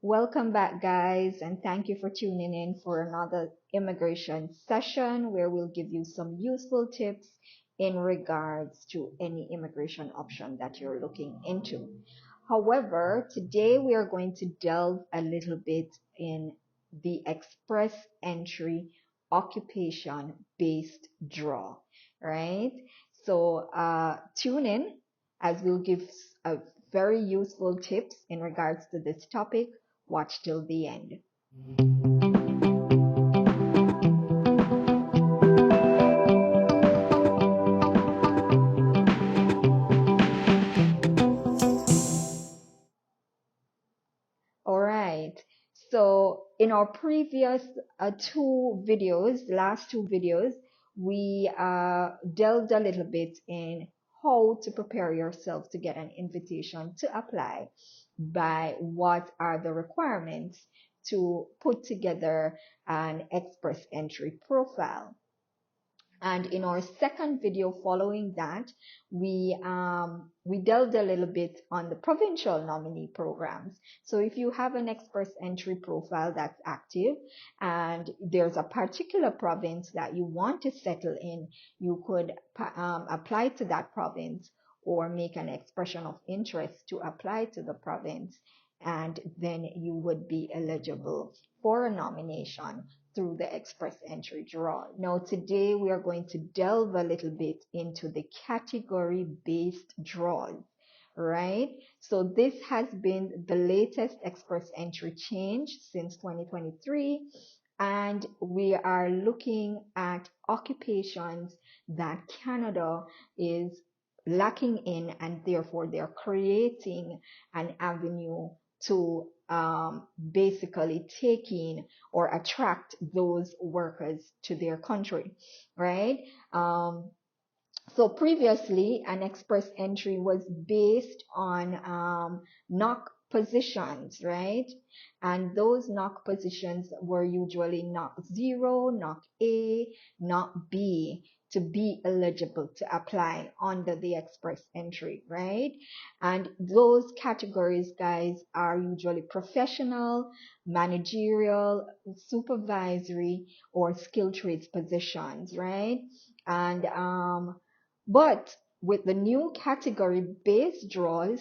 Welcome back, guys, and thank you for tuning in for another immigration session where we'll give you some useful tips in regards to any immigration option that you're looking into. However, today we are going to delve a little bit in the express entry occupation based draw, right? So tune in as we'll give a very useful tips in regards to this topic. Watch till the end. All right. So in our previous last two videos, we delved a little bit in how to prepare yourself to get an invitation to apply by what are the requirements to put together an express entry profile. And in our second video following that, we delved a little bit on the provincial nominee programs. So if you have an express entry profile that's active and there's a particular province that you want to settle in, you could apply to that province or make an expression of interest to apply to the province, and then you would be eligible for a nomination through the express entry draw. Now today we are going to delve a little bit into the category based draws, right? So this has been the latest express entry change since 2023, and we are looking at occupations that Canada is lacking in, and therefore they're creating an avenue to basically take in or attract those workers to their country, right? So previously, an express entry was based on knock positions, right? And those knock positions were usually knock 0, knock A, knock B to be eligible to apply under the express entry, right? And those categories, guys, are usually professional, managerial, supervisory, or skilled trades positions, right? And but with the new category based draws,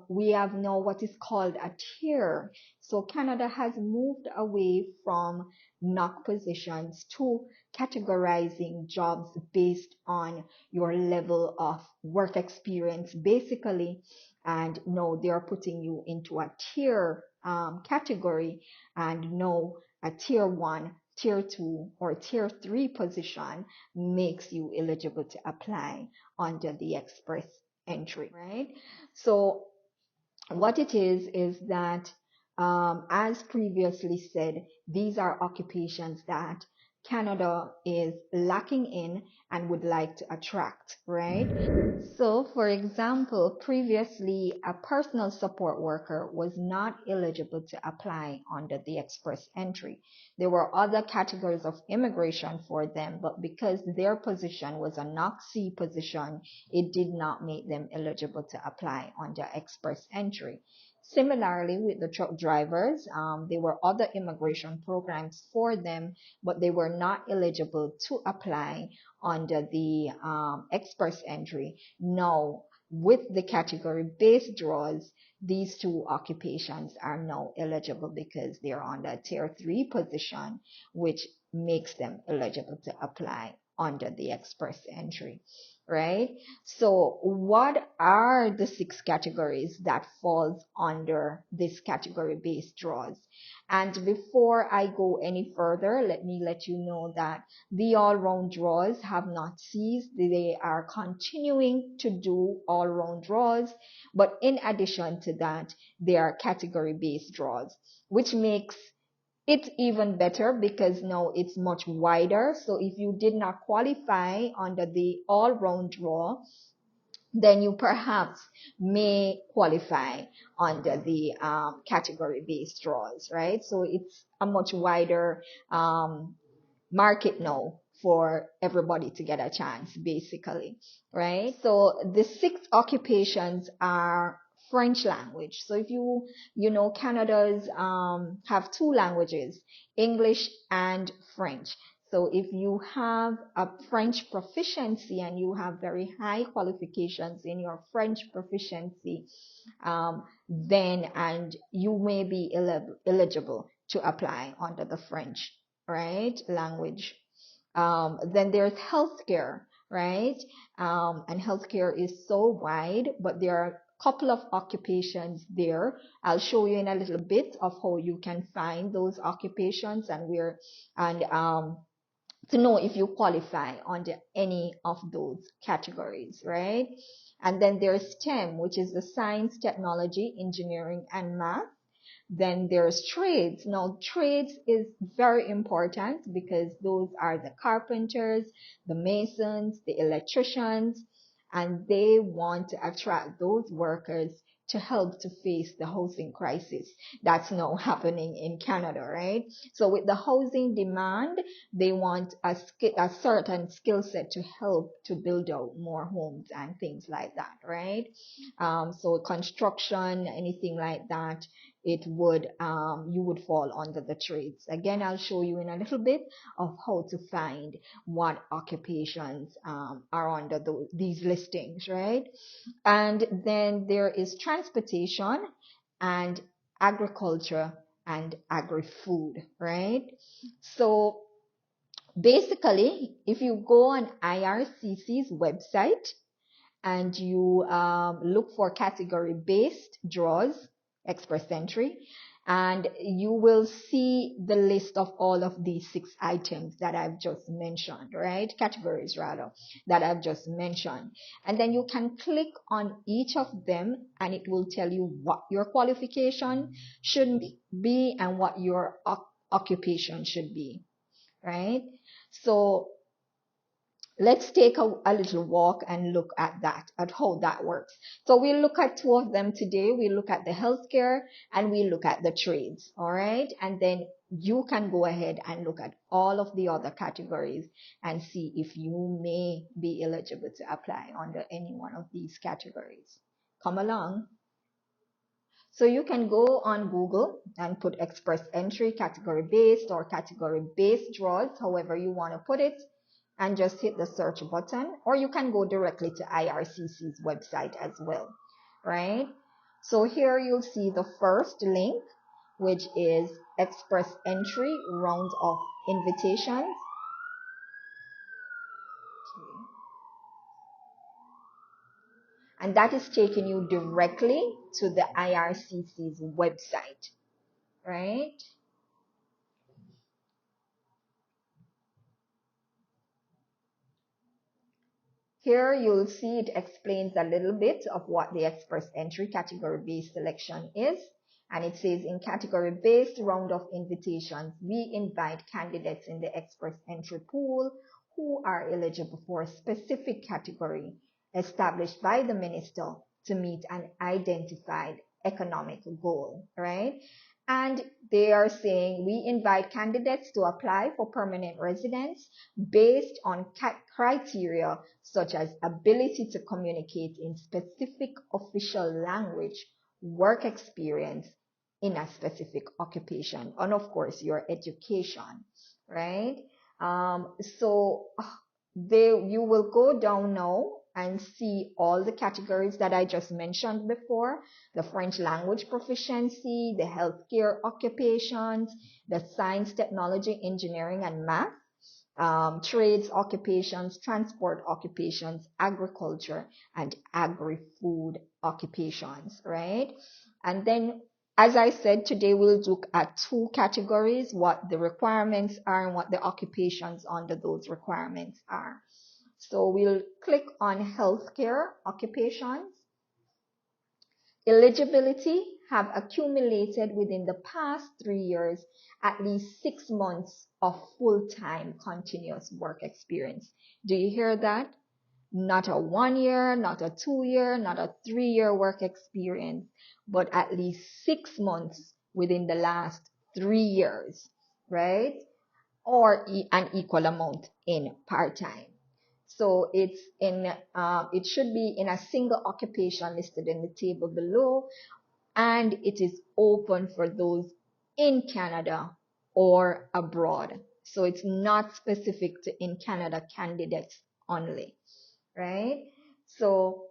we have now what is called a tier. So Canada has moved away from knock positions to categorizing jobs based on your level of work experience, basically. And now they are putting you into a tier category, and now a tier 1, tier 2, or tier 3 position makes you eligible to apply under the express entry, right? So what it is that, as previously said, these are occupations that Canada is lacking in and would like to attract, right? So, for example, previously a personal support worker was not eligible to apply under the express entry. There were other categories of immigration for them, but because their position was a knock C position, it did not make them eligible to apply under express entry. Similarly, with the truck drivers, there were other immigration programs for them, but they were not eligible to apply under the express entry. Now, with the category based draws, these two occupations are now eligible because they're on the tier 3 position, which makes them eligible to apply under the express entry, right? So what are the 6 categories that falls under this category based draws? And before I go any further, let me let you know that the all-round draws have not ceased. They are continuing to do all-round draws, but in addition to that, they are category-based draws, which makes it even better because now it's much wider. So if you did not qualify under the all-round draw, then you perhaps may qualify under the category-based draws, right? So it's a much wider market now for everybody to get a chance, basically, right? So the 6 occupations are French language. So if you know, Canada's have two languages, English and French. So if you have a French proficiency and you have very high qualifications in your French proficiency, then and you may be eligible to apply under the French, right, language. Then there's healthcare, right? And healthcare is so wide, but there are a couple of occupations there. I'll show you in a little bit of how you can find those occupations and where, and to know if you qualify under any of those categories, right? And then there's STEM, which is the science, technology, engineering, and math. Then there's trades. Now, trades is very important because those are the carpenters, the masons, the electricians, and they want to attract those workers to help to face the housing crisis that's now happening in Canada, right? So with the housing demand, they want a certain skill set to help to build out more homes and things like that, right? So construction, anything like that, it would you would fall under the trades. Again, I'll show you in a little bit of how to find what occupations are under these listings, right? And then there is transportation and agriculture and agri-food, right? So basically, if you go on IRCC's website and you look for category-based draws, express entry, and you will see the list of all of these 6 items that I've just mentioned, right? Categories rather, that I've just mentioned. And then you can click on each of them and it will tell you what your qualification should be and what your occupation should be, right? So let's take a little walk and look at that, at how that works. So we'll look at 2 of them today. We look at the healthcare and we look at the trades, all right? And then you can go ahead and look at all of the other categories and see if you may be eligible to apply under any one of these categories. Come along. So you can go on Google and put express entry, category based or category based draws, however you want to put it, and just hit the search button, or you can go directly to IRCC's website as well, right? So here you'll see the first link, which is express entry round of invitations. Okay. And that is taking you directly to the IRCC's website, right? Here you'll see it explains a little bit of what the express entry category-based selection is. And it says in category-based round of invitations, we invite candidates in the express entry pool who are eligible for a specific category established by the minister to meet an identified economic goal, right? And they are saying we invite candidates to apply for permanent residence based on criteria such as ability to communicate in specific official language, work experience in a specific occupation, and of course your education, right? So you will go down now and see all the categories that I just mentioned before: the French language proficiency, the healthcare occupations, the science, technology, engineering, and math, trades occupations, transport occupations, agriculture, and agri-food occupations, right? And then, as I said, today we'll look at 2 categories, what the requirements are and what the occupations under those requirements are. So we'll click on healthcare occupations. Eligibility: have accumulated within the past 3 years at least 6 months of full-time continuous work experience. Do you hear that? Not a 1 year, not a 2 year, not a 3 year work experience, but at least 6 months within the last 3 years, right? Or an equal amount in part-time. So it should be in a single occupation listed in the table below, and it is open for those in Canada or abroad. So it's not specific to in Canada candidates only, right? So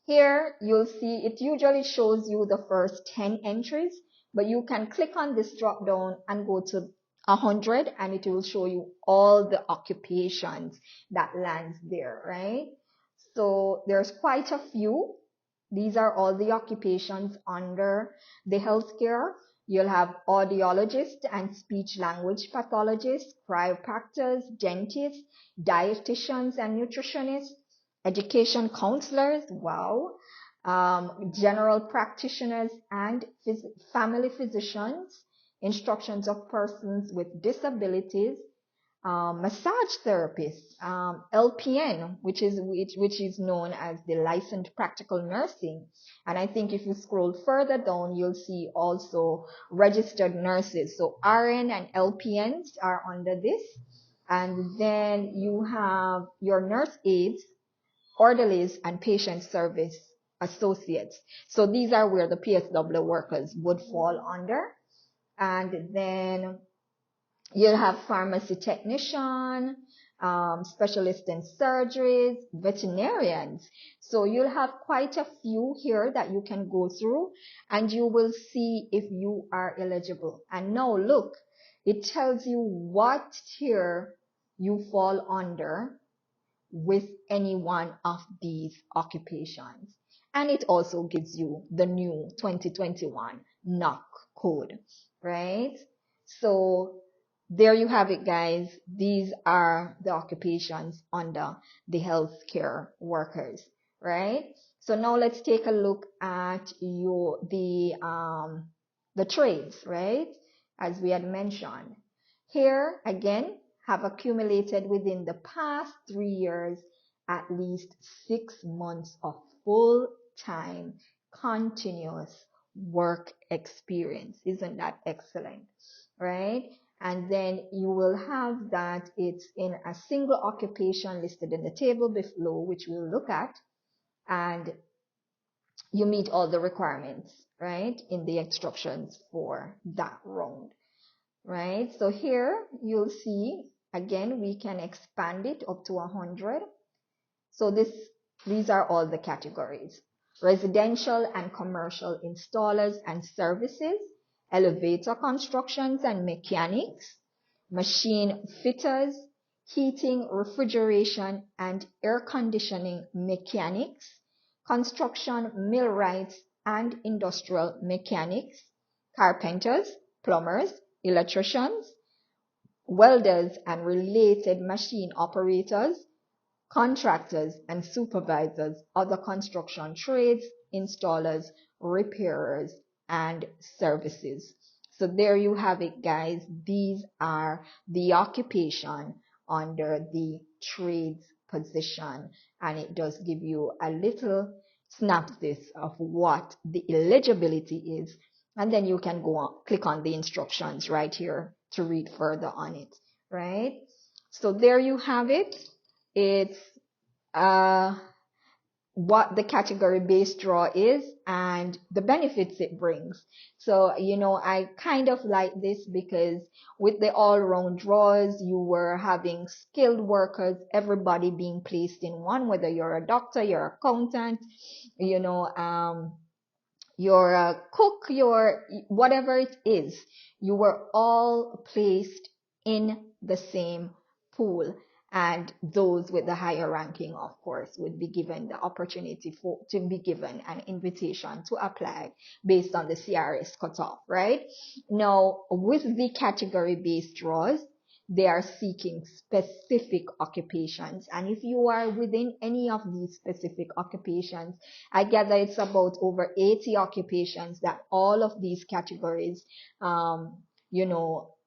here you'll see it usually shows you the first 10 entries, but you can click on this drop down and go to 100 and it will show you all the occupations that lands there, right? So there's quite a few. These are all the occupations under the healthcare. You'll have audiologists and speech language pathologists, chiropractors, dentists, dietitians and nutritionists, education counselors, wow, general practitioners and family physicians, instructions of persons with disabilities, massage therapist, LPN, which is known as the licensed practical nursing. And I think if you scroll further down, you'll see also registered nurses. So RN and LPNs are under this. And then you have your nurse aides, orderlies, and patient service associates. So these are where the PSW workers would fall under. And then you'll have pharmacy technician, specialist in surgeries, veterinarians. So you'll have quite a few here that you can go through and you will see if you are eligible. And now look, it tells you what tier you fall under with any one of these occupations. And it also gives you the new 2021 NOC code, right? So there you have it, guys. These are the occupations under the healthcare workers, right? So now let's take a look at the trades, right? As we had mentioned. Here again, have accumulated within the past 3 years at least 6 months of full-time continuous work experience. Isn't that excellent? Right? And then you will have that it's in a single occupation listed in the table below, which we'll look at, and you meet all the requirements, right, in the instructions for that round, right? So here you'll see, again, we can expand it up to 100. So these are all the categories: residential and commercial installers and services, elevator constructions and mechanics, machine fitters, heating, refrigeration, and air conditioning mechanics, construction millwrights and industrial mechanics, carpenters, plumbers, electricians, welders and related machine operators, contractors and supervisors, other construction trades, installers, repairers, and services. So there you have it, guys. These are the occupation under the trades position, and it does give you a little synopsis of what the eligibility is, and then you can go on, click on the instructions right here to read further on it, right? So there you have it. It's what the category based draw is and the benefits it brings. So, I kind of like this because with the all round draws, you were having skilled workers, everybody being placed in one, whether you're a doctor, you're an accountant, you're a cook, you're whatever it is, you were all placed in the same pool. And those with the higher ranking, of course, would be given the opportunity to be given an invitation to apply based on the CRS cutoff, right? Now, with the category-based draws, they are seeking specific occupations. And if you are within any of these specific occupations, I gather it's about over 80 occupations that all of these categories,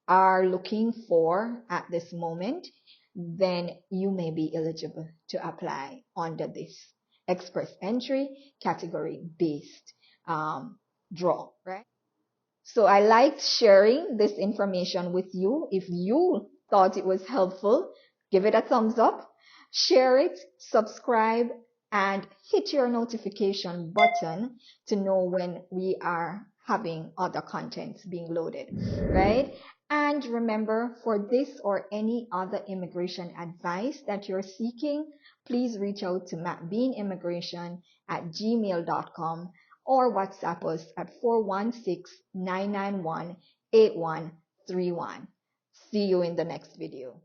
are looking for at this moment, then you may be eligible to apply under this express entry category based draw, right? So I liked sharing this information with you. If you thought it was helpful, give it a thumbs up. Share it, subscribe, and hit your notification button to know when we are having other contents being loaded, right? And remember, for this or any other immigration advice that you're seeking, please reach out to mattbeanimmigration@gmail.com or WhatsApp us at 416-991-8131. See you in the next video.